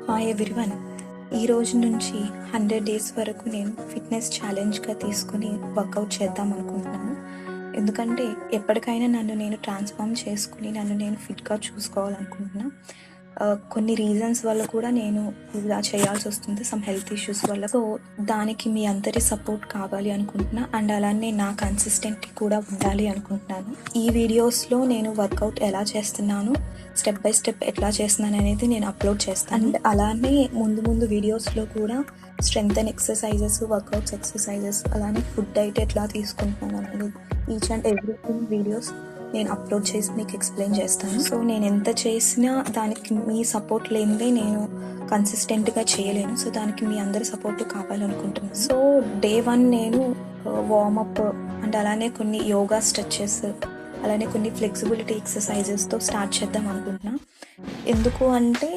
Hi everyone. ఈ రోజు నుంచి 100 డేస్ వరకు నేను ఫిట్నెస్ ఛాలెంజ్గా తీసుకుని వర్కౌట్ చేద్దాం అనుకుంటున్నాను. ఎందుకంటే ఎప్పటికైనా నన్ను నేను ట్రాన్స్ఫార్మ్ చేసుకుని నన్ను నేను ఫిట్గా చూసుకోవాలనుకుంటున్నా. కొన్ని రీజన్స్ వల్ల కూడా నేను ఇలా చేయాల్సి వస్తుంది, సమ్ హెల్త్ ఇష్యూస్ వల్ల. సో దానికి మీ అందరి సపోర్ట్ కావాలి అనుకుంటున్నా, అండ్ అలానే నా కన్సిస్టెంట్ కూడా ఉండాలి అనుకుంటున్నాను. ఈ వీడియోస్లో నేను వర్కౌట్ ఎలా చేస్తున్నాను, స్టెప్ బై స్టెప్ ఎట్లా చేస్తున్నాను అనేది నేను అప్లోడ్ చేస్తాను. అండ్ అలానే ముందు వీడియోస్లో కూడా strength and exercises, workouts exercises, అలానే ఫుడ్ డైట్ ఎట్లా తీసుకుంటున్నాను అనేది ఈచ్ అండ్ ఎవ్రీథింగ్ వీడియోస్ నేను అప్లోడ్ చేసి మీకు ఎక్స్ప్లెయిన్ చేస్తాను. సో నేను ఎంత చేసినా దానికి మీ సపోర్ట్ లేనిదే నేను కన్సిస్టెంట్గా చేయలేను. సో దానికి మీ అందరి సపోర్ట్ కావాలనుకుంటున్నాను. సో డే 1 నేను వార్మప్ అండ్ అలానే కొన్ని యోగా స్ట్రెచెస్, అలానే కొన్ని ఫ్లెక్సిబిలిటీ ఎక్సర్సైజెస్తో స్టార్ట్ చేద్దాం అనుకుంటున్నా. ఎందుకు అంటే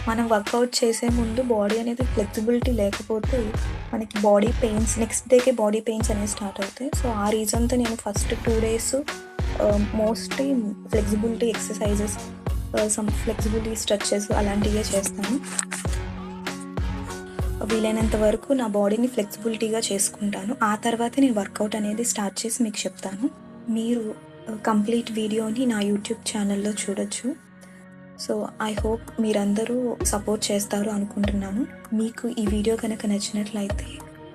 మనం వర్కౌట్ చేసే ముందు బాడీ అనేది ఫ్లెక్సిబిలిటీ లేకపోతే మనకి body pains, next decay body pains అనేవి స్టార్ట్ అవుతాయి. సో ఆ రీజన్తో నేను first 2 days mostly flexibility exercises, some flexibility stretches అలాంటివే చేస్తాను. వీలైనంత వరకు నా బాడీని ఫ్లెక్సిబిలిటీగా చేసుకుంటాను. ఆ తర్వాత నేను వర్కౌట్ అనేది స్టార్ట్ చేసి మీకు చెప్తాను. మీరు కంప్లీట్ వీడియోని నా యూట్యూబ్ ఛానల్లో చూడొచ్చు. సో ఐ హోప్ మీరందరూ సపోర్ట్ చేస్తారు అనుకుంటున్నాను. మీకు ఈ వీడియో కనుక నచ్చినట్లయితే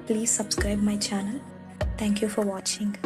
please subscribe my channel. Thank you for watching.